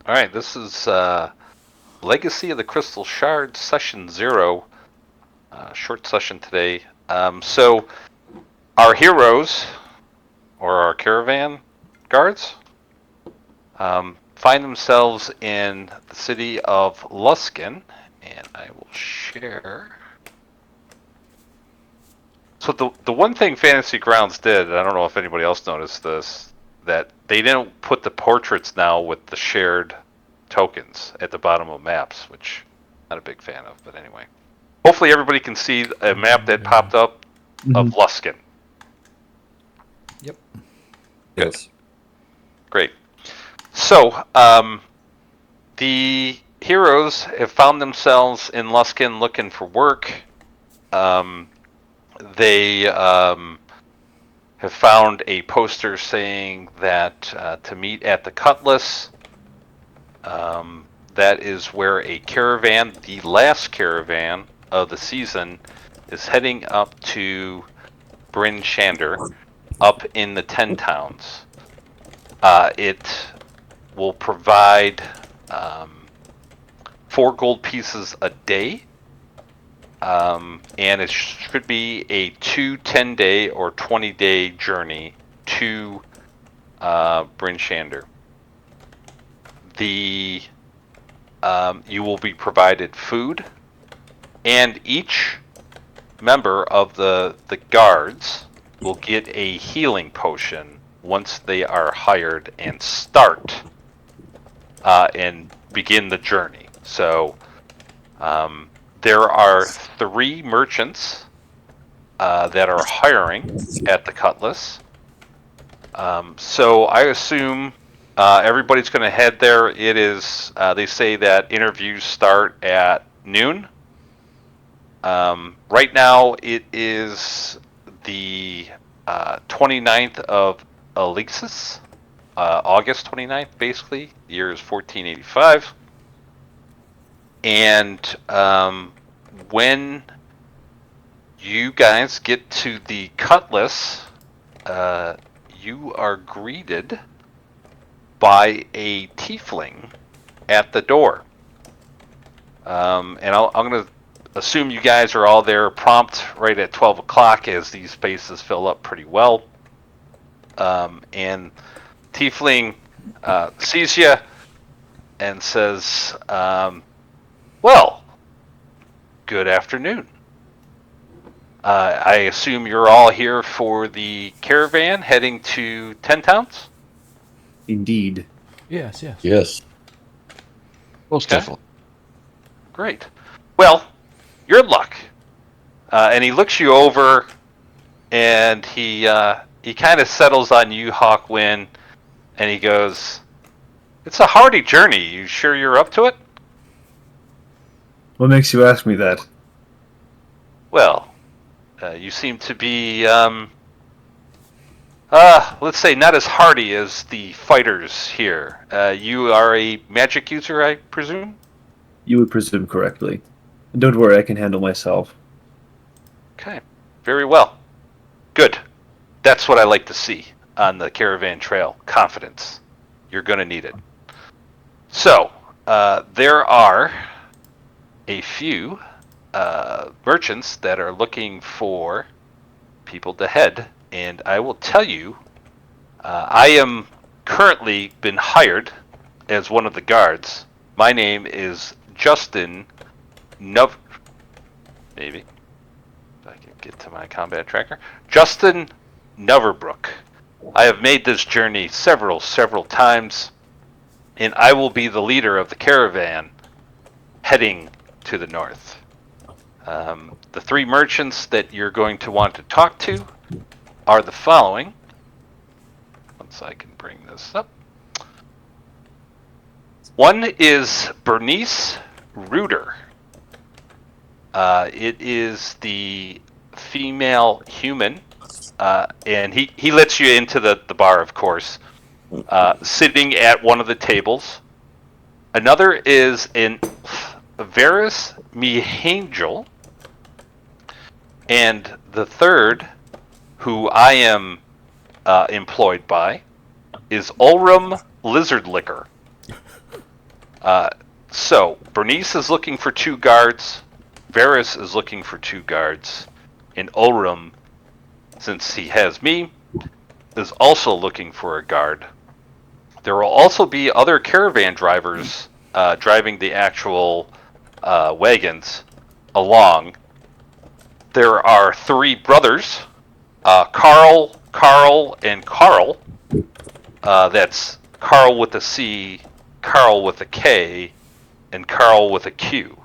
All right, this is Legacy of the Crystal Shard, Session 0. Short session today. So, our heroes, or our caravan guards, find themselves in the city of Luskan, and I will share. So the one thing Fantasy Grounds did, and I don't know if anybody else noticed this, that they didn't put the portraits now with the shared tokens at the bottom of maps, which I'm not a big fan of, but anyway. Hopefully everybody can see a map that popped up of Luskan. Yep. Good. Yes. Great. So, the heroes have found themselves in Luskan looking for work. They have found a poster saying that to meet at the Cutlass. That is where a caravan, the last caravan of the season, is heading up to Bryn Shander, up in the 10 towns. It will provide 4 gold pieces a day, and it should be a 2 10-day or 20-day journey to Bryn Shander. You will be provided food, and each member of the guards will get a healing potion once they are hired and start and begin the journey. So there are 3 merchants that are hiring at the Cutlass. So I assume everybody's going to head there. It is, they say that interviews start at noon. Right now it is the 29th of Alexis, August 29th, basically. The year is 1485. And when you guys get to the Cutlass, you are greeted by a tiefling at the door. And I'm going to assume you guys are all there prompt right at 12 o'clock as these spaces fill up pretty well. And tiefling sees you and says, well, good afternoon. I assume you're all here for the caravan heading to 10 Towns? Indeed. Yes. Yes. Most Okay. definitely. Great. Well, you're in luck. And he looks you over, and he kind of settles on you, Hawkwind, and he goes, "It's a hardy journey. You sure you're up to it?" What makes you ask me that? Well, you seem to be, let's say, not as hardy as the fighters here. You are a magic user, I presume? You would presume correctly. And don't worry, I can handle myself. Okay, very well. Good. That's what I like to see on the caravan trail. Confidence. You're going to need it. So, there are a few merchants that are looking for people to head, and I will tell you, I am currently been hired as one of the guards. My name is Justin Maybe. If I can get to my combat tracker. Justin Neverbrook. I have made this journey several times, and I will be the leader of the caravan heading to the north. The 3 merchants that you're going to want to talk to are the following. Once I can bring this up. One is Bernice Reuter. It is the female human, and he lets you into the bar, of course, sitting at one of the tables. Another is an Varus Mihangel, and the third, who I am employed by, is Ulrum Lizardlicker. So Bernice is looking for 2 guards. Varys is looking for 2 guards. And Ulrim, since he has me, is also looking for a guard. There will also be other caravan drivers driving the actual wagons along. There are 3 brothers, Carl, and Carl. That's Carl with a C, Carl with a K, and Carl with a Q.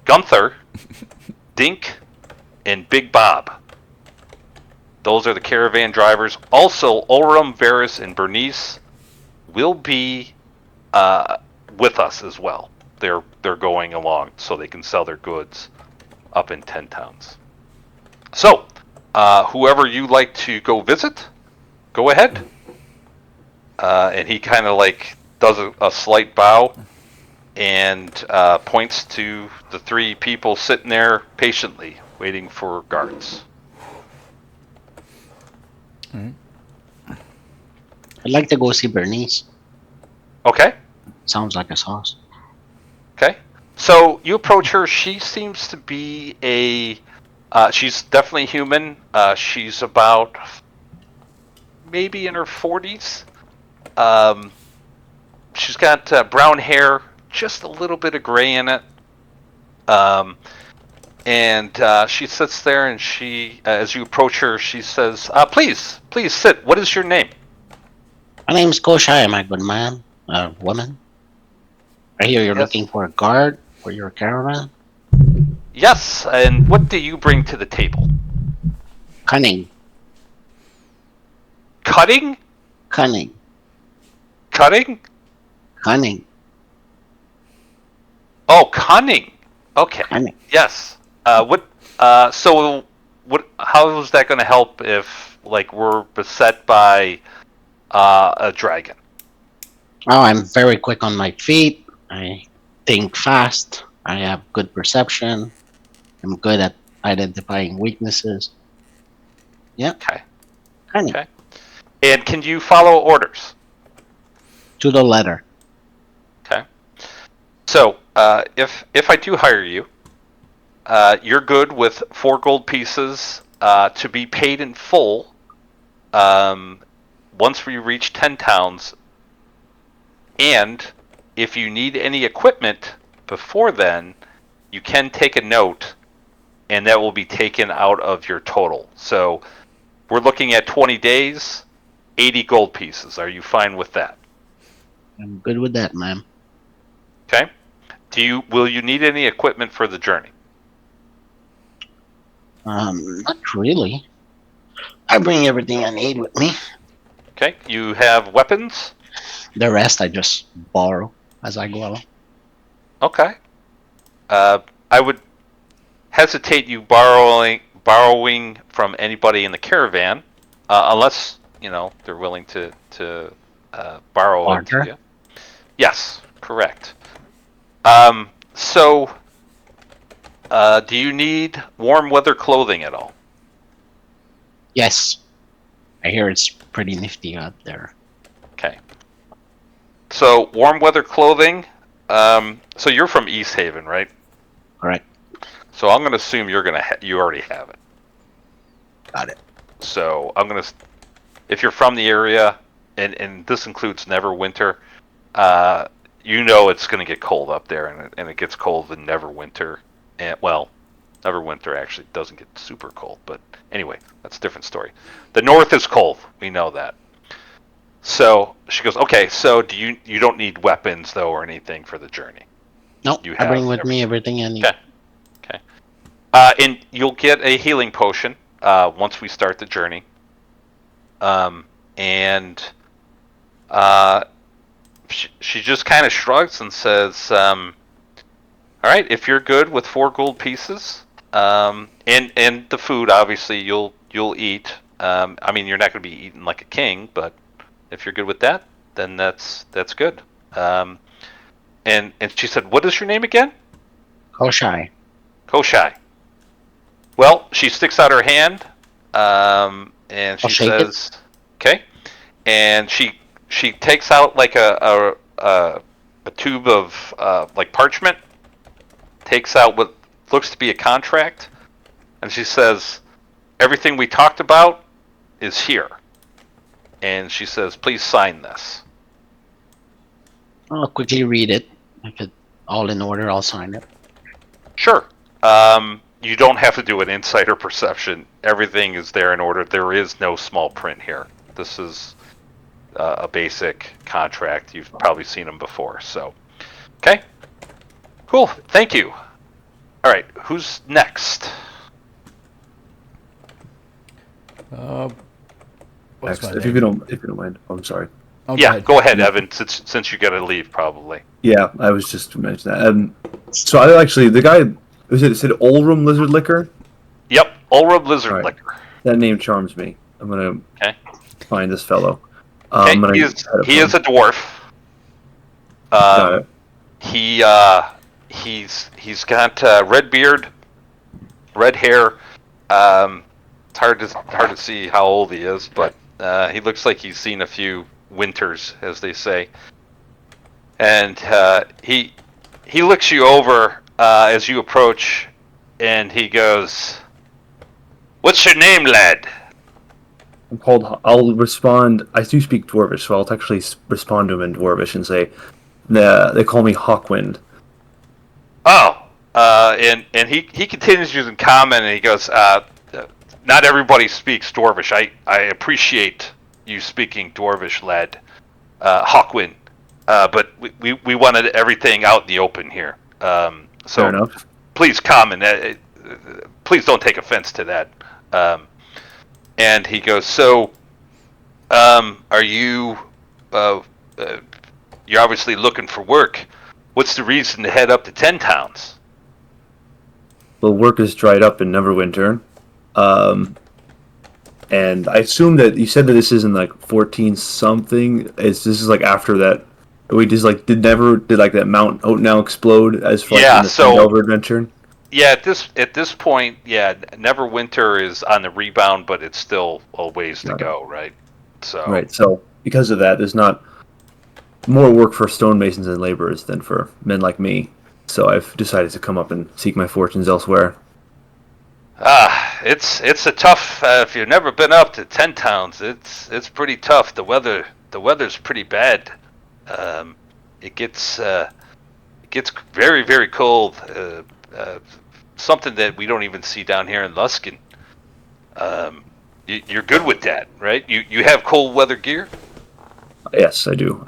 Gunther, Dink, and Big Bob. Those are the caravan drivers. Also, Ulrim, Varys, and Bernice will be with us as well. They're going along so they can sell their goods up in 10 towns. So, whoever you like to go visit, go ahead. And he kind of like does a slight bow and points to the 3 people sitting there patiently waiting for guards. I'd like to go see Bernice. Okay. Sounds like a sauce. Okay. So you approach her. She seems to be she's definitely human. She's about maybe in her 40s. She's got brown hair, just a little bit of gray in it. And she sits there, and she, as you approach her, she says, please sit. What is your name? My name's KoshEye, my good man. Woman. I hear you're Yes. looking for a guard for your caravan. Yes, and what do you bring to the table? Cunning. Cutting? Cunning. Cutting? Cunning. Oh, cunning. Okay. Cunning. Yes. So what? How is that going to help if, like, we're beset by a dragon? Oh, I'm very quick on my feet. I think fast. I have good perception. I'm good at identifying weaknesses. Yeah. Okay. Cunning. Okay. And can you follow orders? To the letter. Okay. So, if I do hire you, you're good with 4 gold pieces to be paid in full once we reach 10 towns. And if you need any equipment before then, you can take a note, and that will be taken out of your total. So we're looking at 20 days, 80 gold pieces. Are you fine with that? I'm good with that, ma'am. Okay. Will you need any equipment for the journey? Not really. I bring everything I need with me. Okay. You have weapons? The rest I just borrow as I go along. Okay. I would hesitate you borrowing from anybody in the caravan, unless they're willing to borrow it to Barter? you. Yes, correct. So, do you need warm weather clothing at all? Yes. I hear it's pretty nifty out there. Okay. So, warm weather clothing. So you're from East Haven, right? Correct. So I'm going to assume you already have it. Got it. So I'm going to, if you're from the area, and this includes Neverwinter, it's going to get cold up there, and it gets cold in Neverwinter. And well, Neverwinter actually doesn't get super cold, but anyway, that's a different story. The north is cold. We know that. So she goes, okay, so you don't need weapons though or anything for the journey? Nope. You I bring have with me everything I need. Okay. And you'll get a healing potion once we start the journey. She just kind of shrugs and says, all right, if you're good with 4 gold pieces, and the food, obviously, you'll eat. I mean, you're not going to be eating like a king, but if you're good with that, then that's good. And she said, what is your name again? KoshEye. KoshEye. Well, she sticks out her hand, and she says, "Okay," and she takes out like a a tube of like parchment, takes out what looks to be a contract, and she says, "Everything we talked about is here." And she says, "Please sign this." I'll quickly read it. If it's all in order, I'll sign it. Sure. You don't have to do an insight or perception. Everything is there in order. There is no small print here. This is a basic contract. You've probably seen them before. So, okay. Cool. Thank you. All right. Who's next? What's my If name? you don't mind. Oh, I'm sorry. Oh, Yeah, go ahead, Evan. Since you got to leave, probably. Yeah, I was just to mention that. So I actually the guy it said Olrum Lizard Liquor. Yep. Ulrub Lizard All right. Liquor. That name charms me. I'm gonna find this fellow. Okay. I'm gonna He is a dwarf. Got it. He's got red beard, red hair. It's hard to see how old he is, but he looks like he's seen a few winters, as they say. And he looks you over as you approach, and he goes, "What's your name, lad?" I'm called. I'll respond. I do speak Dwarvish, so I'll actually respond to him in Dwarvish and say, they call me Hawkwind. Oh, and he continues using common, and he goes, "Not everybody speaks Dwarvish. I appreciate you speaking Dwarvish, lad, Hawkwind. But we wanted everything out in the open here. Fair So enough. please, common, please don't take offense to that." And he goes, "So, are you? You're obviously looking for work. What's the reason to head up to 10 Towns?" Well, work is dried up in Neverwinter. And I assume that you said that this is in like 14 something. This is like after that. We just like did that Mount Out now explode as far Yeah, as the so- Delver adventure? Yeah, at this point, yeah, Neverwinter is on the rebound, but it's still a ways to Got it. go, right? So Right. So because of that, there's not more work for stonemasons and laborers than for men like me. So I've decided to come up and seek my fortunes elsewhere. it's a tough. If you've never been up to 10 Towns, it's pretty tough. The weather's pretty bad. It gets very, very cold. Something that we don't even see down here in Luskan. You're good with that, right? You have cold weather gear? Yes, I do.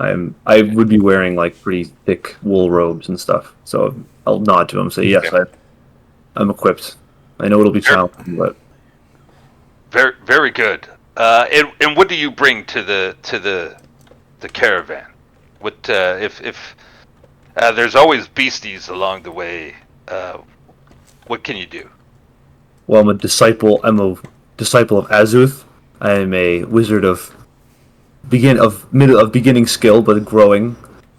I would be wearing like pretty thick wool robes and stuff. So I'll nod to him and say, yes, I'm equipped. I know it'll be challenging, but Very, very good. And what do you bring to the caravan? What if there's always beasties along the way? What can you do? well, I'm a disciple of Azuth. I am a wizard of beginning skill, but growing.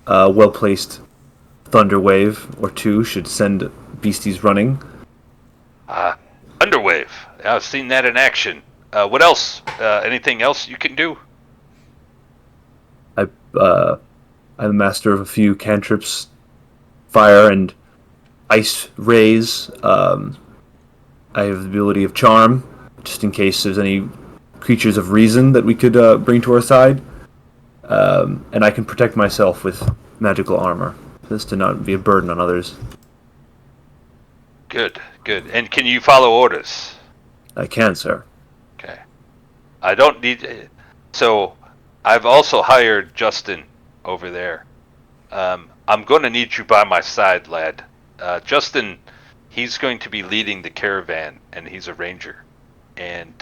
Well placed thunder wave or two should send beasties running. Underwave. I've seen that in action. What else? Anything else you can do? I'm a master of a few cantrips, fire and ice rays. I have the ability of charm, just in case there's any creatures of reason that we could bring to our side. And I can protect myself with magical armor, just to not be a burden on others. Good, good. And can you follow orders? I can, sir. Okay. I don't need. So, I've also hired Justin over there. I'm going to need you by my side, lad. Justin, he's going to be leading the caravan, and he's a ranger. And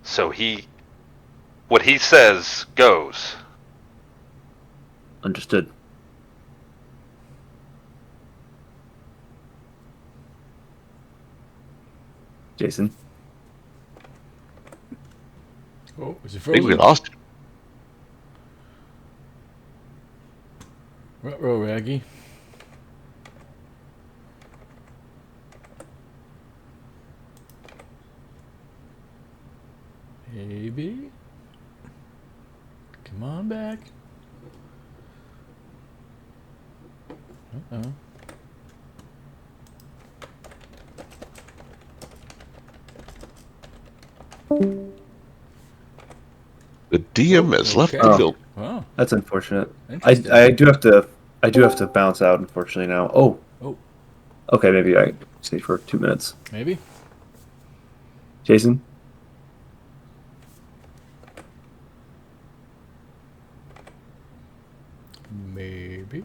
so what he says goes. Understood. Jason? Oh, is he I think we frozen? lost. Ruh-roh, Raggy. Maybe. Come on back. Uh-oh. The DM has left the Okay. building. Wow. That's unfortunate. Interesting. I do have to bounce out, unfortunately, now. Oh. Oh. Okay, maybe I stay for 2 minutes. Maybe. Jason? Maybe.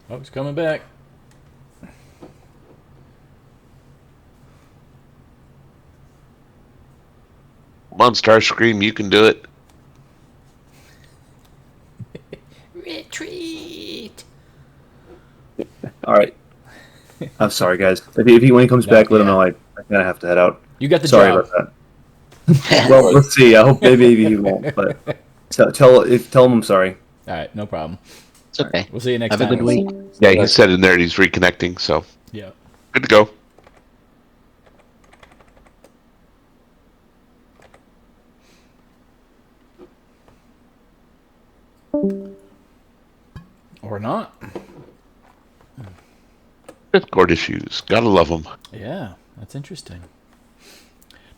Oh, he's coming back. Come on, Starscream, you can do it. Retreat. All right. I'm sorry, guys. If he when he comes back, let him know I kind of have to head out. You got the Sorry job. about that. Well, let's see. I hope maybe he won't. But tell him I'm sorry. All right, no problem. It's okay. We'll see you next Have time. a good week. Yeah, he said in there he's reconnecting, so Yeah. good to go. Or not. Discord issues. Gotta love them. Yeah, that's interesting.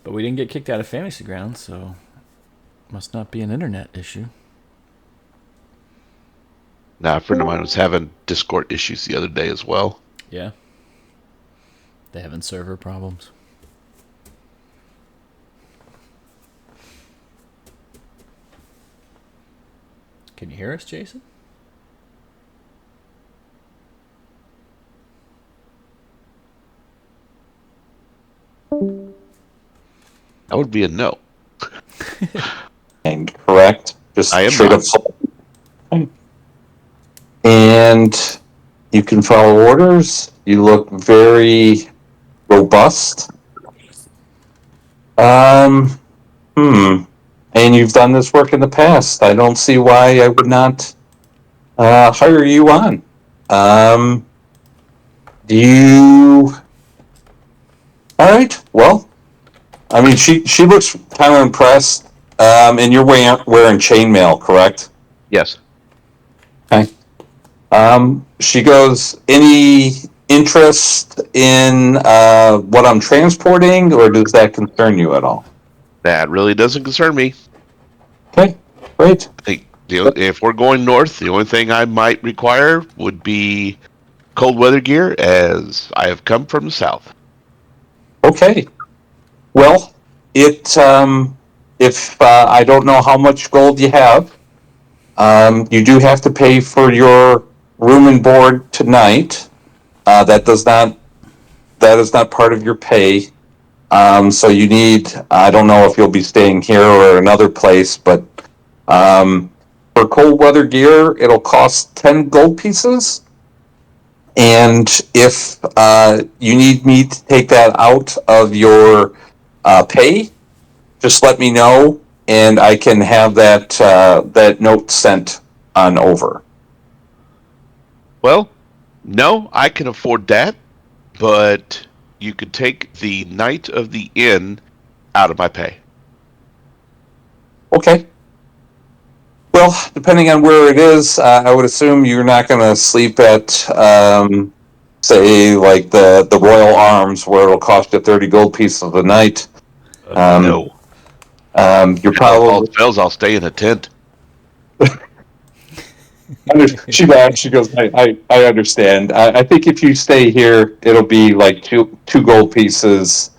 But we didn't get kicked out of Fantasy Grounds, so must not be an internet issue. Nah, a friend of mine was having Discord issues the other day as well. Yeah. They having server problems. Can you hear us, Jason? That would be a no. And correct. Just I am straight not. up. And you can follow orders. You look very robust. And you've done this work in the past. I don't see why I would not hire you on. You. All right. Well, I mean, she looks kind of impressed. And you're wearing chainmail, correct? Yes. Okay. She goes, any interest in what I'm transporting, or does that concern you at all? That really doesn't concern me. Okay, great. I think if we're going north, the only thing I might require would be cold weather gear, as I have come from the south. Okay. Well, if I don't know how much gold you have, you do have to pay for your room and board tonight. That is not part of your pay. So you need, I don't know if you'll be staying here or another place, but for cold weather gear, it'll cost 10 gold pieces. And if you need me to take that out of your pay, just let me know, and I can have that note sent on over. Well, no, I can afford that, but you could take the night of the inn out of my pay. Okay. Well, depending on where it is, I would assume you're not going to sleep at, say, like the Royal Arms, where it'll cost you 30 gold pieces a night. No. You're If all probably. fails, I'll stay in a tent. She laughed. She goes, I understand. I think if you stay here, it'll be like two gold pieces,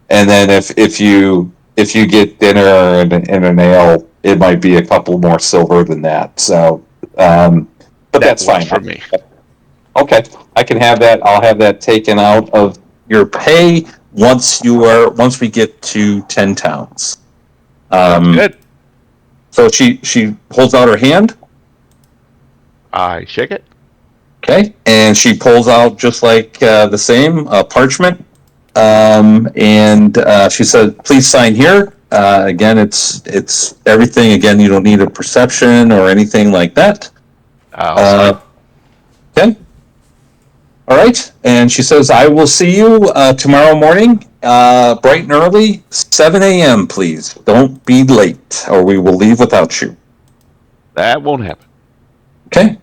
and then if you get dinner and an ale, it might be a couple more silver than that. So, but that's fine for me. Okay, I can have that. I'll have that taken out of your pay once we get to 10 towns. Good. So she holds out her hand. I shake it. Okay, and she pulls out just like the same parchment, and she said, "Please sign here." Again, it's everything. Again, you don't need a perception or anything like that. I'll sign. Okay. All right, and she says, "I will see you tomorrow morning bright and early, 7 a.m., please. Don't be late, or we will leave without you. That won't happen. Okay.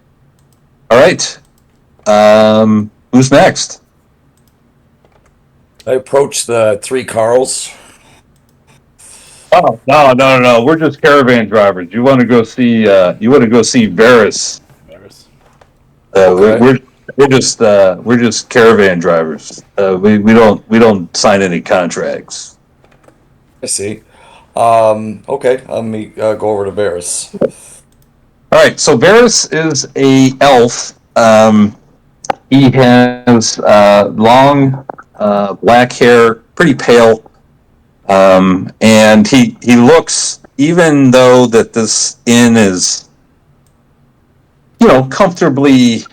All right. Who's next? I approach the three Carls. Oh, no. We're just caravan drivers. You want to go see? You want to go see Varys? Okay. We're just caravan drivers. We don't sign any contracts. I see. Okay, let me go over to Varys. All right. So Varys is a elf. He has long black hair, pretty pale, and he looks. Even though that this inn is, comfortably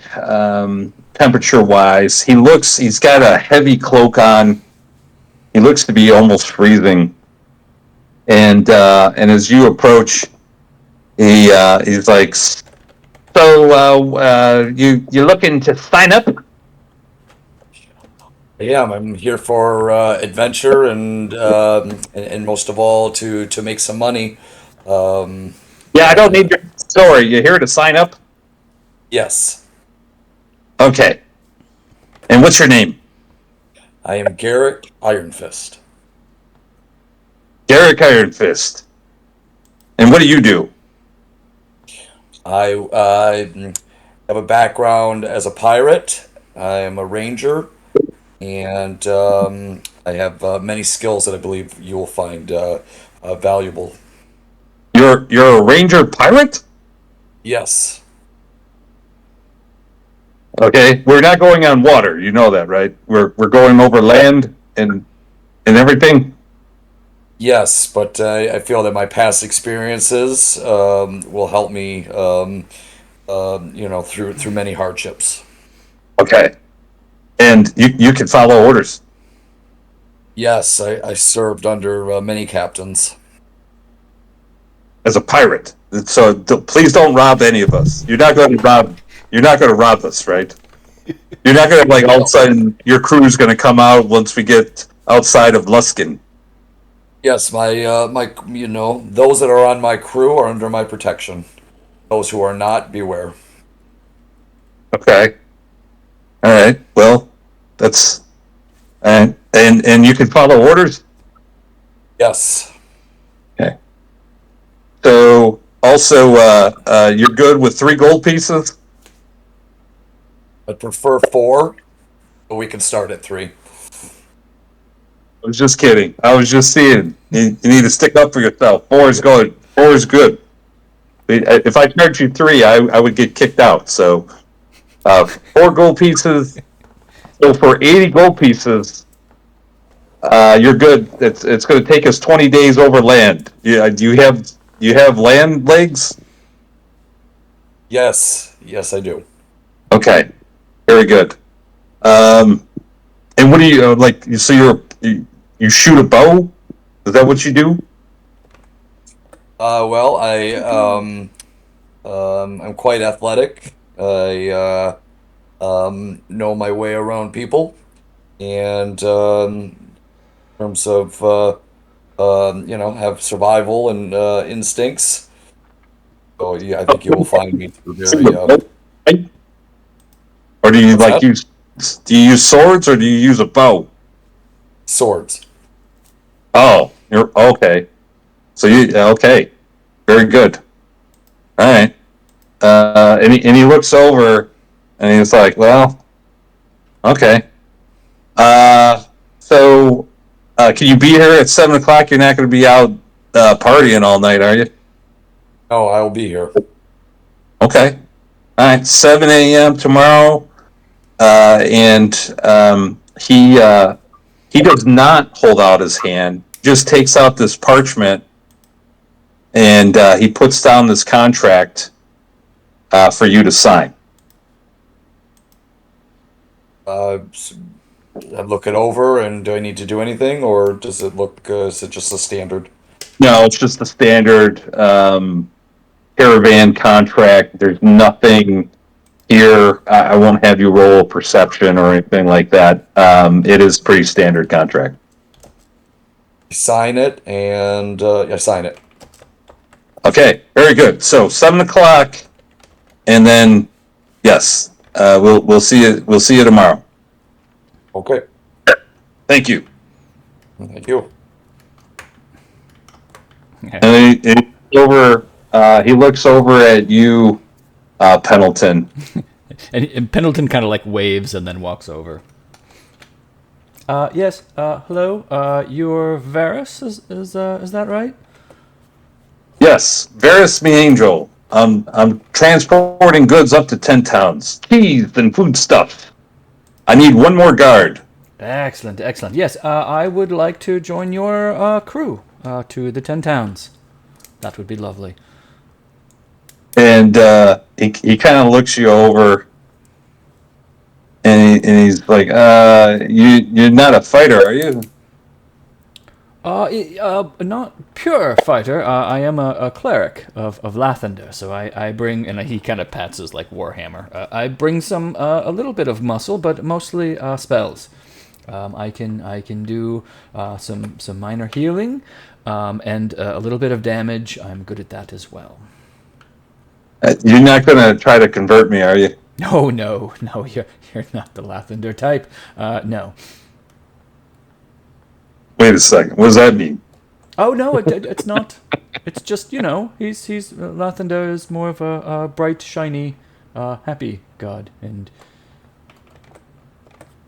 temperature-wise, he's got a heavy cloak on. He looks to be almost freezing. And as you approach, he's like, so you looking to sign up? Yeah, I'm here for adventure and most of all to make some money. Yeah, I don't need your story. You here to sign up? Yes, Okay. And what's your name? I am Garek Iron Fist. Derek Iron Fist. And what do you do? I have a background as a pirate. I am a ranger, and I have many skills that I believe you will find valuable. You're a ranger pirate? Yes, Okay. We're not going on water. You know that, right? We're going over land and everything. yes, but I feel that my past experiences will help me, through many hardships. Okay. And you can follow orders. Yes, I served under many captains. As a pirate. So please don't rob any of us. You're not going to rob us, right? You're not going to all of a sudden your crew's going to come out once we get outside of Luskan. Yes, my those that are on my crew are under my protection. Those who are not, beware. Okay. All right. Well, that's and you can follow orders. Yes, Okay. So also, you're good with 3 gold pieces. I'd prefer 4, but we can start at 3. I was just kidding. I was just seeing. You need to stick up for yourself. 4 is good. 4 is good. If I charged you 3, I would get kicked out. So, 4 gold pieces. So for 80 gold pieces, you're good. It's going to take us 20 days over land. Yeah. Do you have land legs? Yes, I do. Okay. Very good. And what do you like? So you shoot a bow? Is that what you do? Well, I'm quite athletic. I know my way around people, and in terms of have survival and instincts. So yeah, I think you will find me through very Or do you What's that? do you use swords or do you use a bow? swords. Oh, you're okay. So okay, very good. All right. And he looks over and he's like, well, okay. So can you be here at 7 o'clock? You're not going to be out partying all night, are you? Oh, I will be here. Okay. All right. 7 a.m. tomorrow. And he does not hold out his hand. Just takes out this parchment, and he puts down this contract for you to sign. I look it over, and do I need to do anything, or does it look? Is it just a standard? No, it's just the standard caravan contract. There's nothing here. I won't have you roll a perception or anything like that. It is pretty standard contract. sign it, and sign it. Okay, very good. So 7 o'clock, and then yes, we'll see you. We'll see you tomorrow. Okay. Thank you. Thank you. And he looks over at you, Pendleton. And Pendleton kind of like waves and then walks over. Yes. Hello. You're Varus. Is that right? Yes, Varus me angel. I'm transporting goods up to 10 towns. Cheese and foodstuff. I need one more guard. Excellent. Yes. I would like to join your crew to the 10 towns. That would be lovely. And he kind of looks you over. And he's like, you're not a fighter, are you? Not pure fighter. I am a cleric of Lathander, so I bring, and he kind of pats his like warhammer. I bring some a little bit of muscle, but mostly spells. I can do some minor healing, and a little bit of damage. I'm good at that as well. You're not going to try to convert me, are you? No, you're not the Lathander type. No. Wait a second. What does that mean? Oh no, it's not. It's just he's Lathander is more of a bright, shiny, happy god, and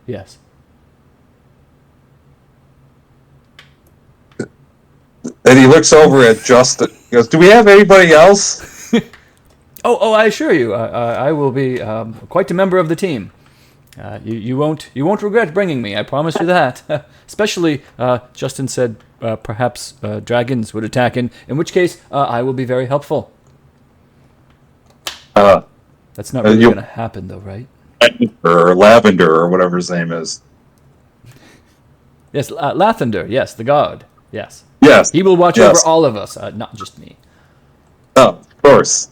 yes. And he looks over at Justin. He goes, "Do we have anybody else?" Oh, I assure you, I will be quite a member of the team. You won't regret bringing me. I promise you that. Especially, Justin said perhaps dragons would attack, in which case I will be very helpful. That's not really going to happen, though, right? Or Lavender, or whatever his name is. Yes, Lathander. Yes, the god. Yes. Yes. He will watch over all of us, not just me. Oh, of course.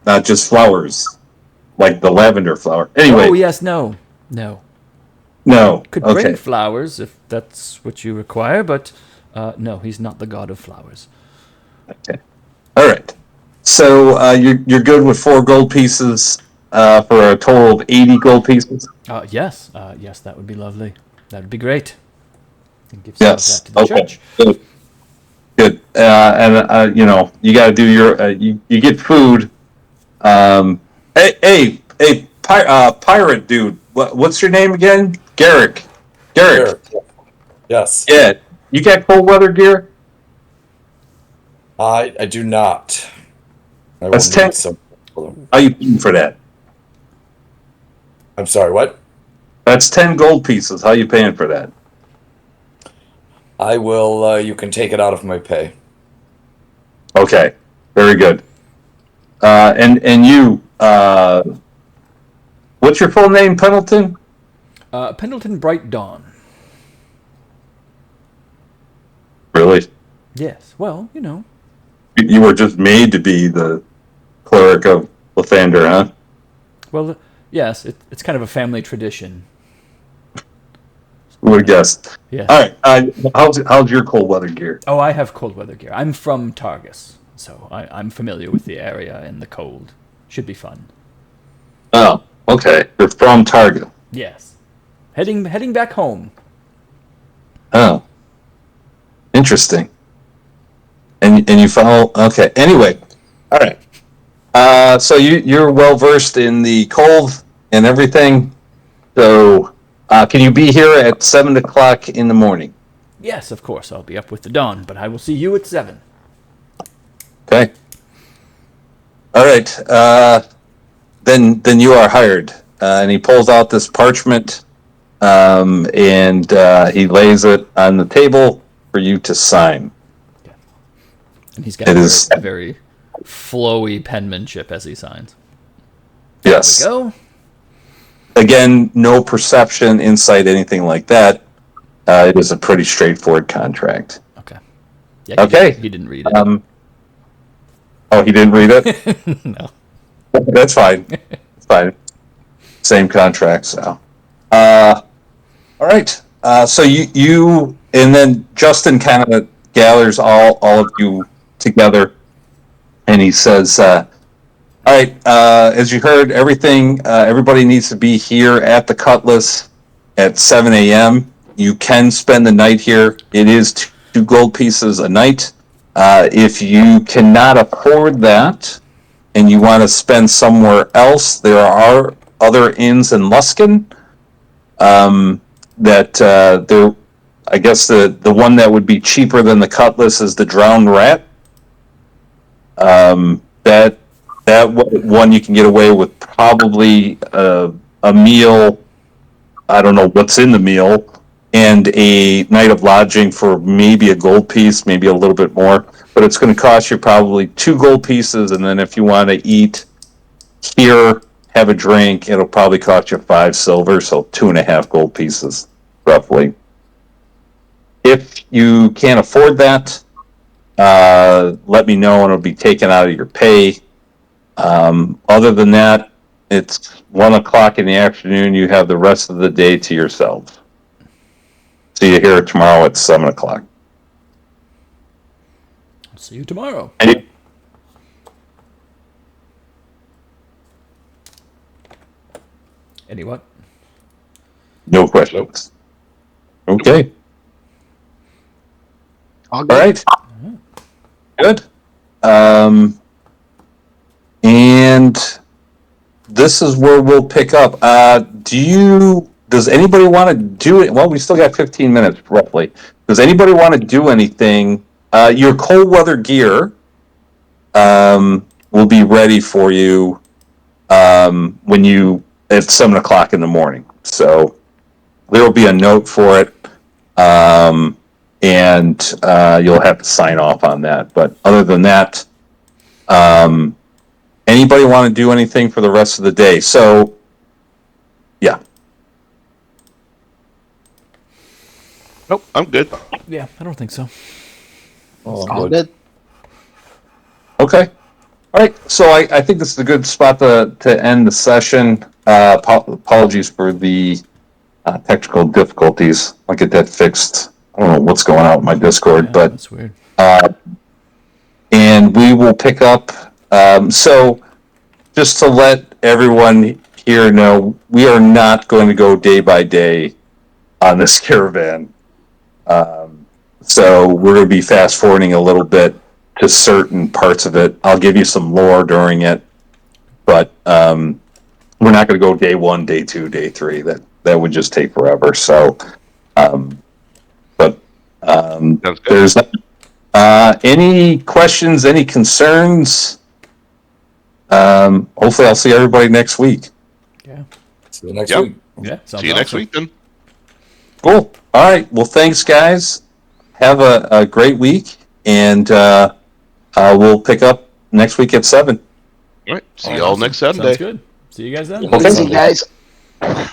Not just flowers, like the lavender flower. Anyway. Oh yes, no. Could bring flowers if that's what you require, but no, he's not the god of flowers. Okay. All right. So you're good with 4 gold pieces for a total of 80 gold pieces. Yes, that would be lovely. That would be great. And give Yes. that to the church. Good. And you got to do your. You get food. Hey, pirate dude. What's your name again? Garek. Yes. Yeah. You got cold weather gear? I do not. That's 10. How you paying for that? I'm sorry, what? That's 10 gold pieces. How you paying for that? I will, you can take it out of my pay. Okay. Very good. And you, what's your full name, Pendleton? Pendleton Bright Dawn. Really? Yes. Well, You were just made to be the cleric of Lathander, huh? Well, yes, it's kind of a family tradition. Who would have guessed? Yeah. All right. How's your cold weather gear? Oh, I have cold weather gear. I'm from Targus, so I'm familiar with the area and the cold. Should be fun. Oh, okay. You're from Target. Yes. Heading back home. Oh. Interesting. And you follow. Okay. Anyway. All right. So you're well versed in the cold and everything. So can you be here at 7 o'clock in the morning? Yes, of course. I'll be up with the dawn, but I will see you at 7. Okay. All right. Then you are hired. And he pulls out this parchment, and he lays it on the table for you to sign. Yeah. And he's got a very flowy penmanship as he signs. Yes. There we go. Again, no perception, insight, anything like that. It is a pretty straightforward contract. Okay. Yeah, okay. He didn't read it. Oh, he didn't read it? No. That's fine. It's fine. Same contract, so. All right. So you and then Justin kind of gathers all of you together, and he says, "All right, as you heard, everybody needs to be here at the Cutlass at 7 a.m. You can spend the night here. It is 2 gold pieces a night. If you cannot afford that and you want to spend somewhere else, there are other inns in Luskan. I guess the one that would be cheaper than the Cutlass is the Drowned Rat. That one you can get away with probably a meal. I don't know what's in the meal, and a night of lodging for maybe a gold piece, maybe a little bit more. But it's going to cost you probably 2 gold pieces, and then if you want to eat here, have a drink, it'll probably cost you 5 silver, so 2.5 gold pieces, roughly. If you can't afford that, let me know, and it'll be taken out of your pay. Other than that, it's 1 o'clock in the afternoon. You have the rest of the day to yourself. See you here tomorrow at 7 o'clock. See you tomorrow. Any what? No questions. Okay. All All good. right. Good. And this is where we'll pick up. Does anybody want to do it? Well, we still got 15 minutes roughly. Does anybody want to do anything? Your cold weather gear will be ready for you at 7 o'clock in the morning. So there will be a note for it. And you'll have to sign off on that. But other than that, anybody want to do anything for the rest of the day? So, yeah. Nope, I'm good. Yeah, I don't think so. All good. Okay. All right. So I think this is a good spot to end the session. Apologies for the technical difficulties. I'll get that fixed. I don't know what's going on with my Discord, Yeah, but that's weird. and we will pick up. So just to let everyone here know, we are not going to go day by day on this caravan. So we're going to be fast forwarding a little bit to certain parts of it. I'll give you some lore during it, but we're not going to go day 1, day 2, day 3. That would just take forever. So, Sounds good. there's any questions, any concerns? Hopefully I'll see everybody next week. Yeah. See you next Yep. week. Yeah. Sounds See you next awesome. week then. Cool. All right. Well, thanks, guys. Have a great week, and we'll pick up next week at 7. All right. See All you all awesome. next Sunday. Sounds good. See you guys then. Okay. Easy, guys. Bye.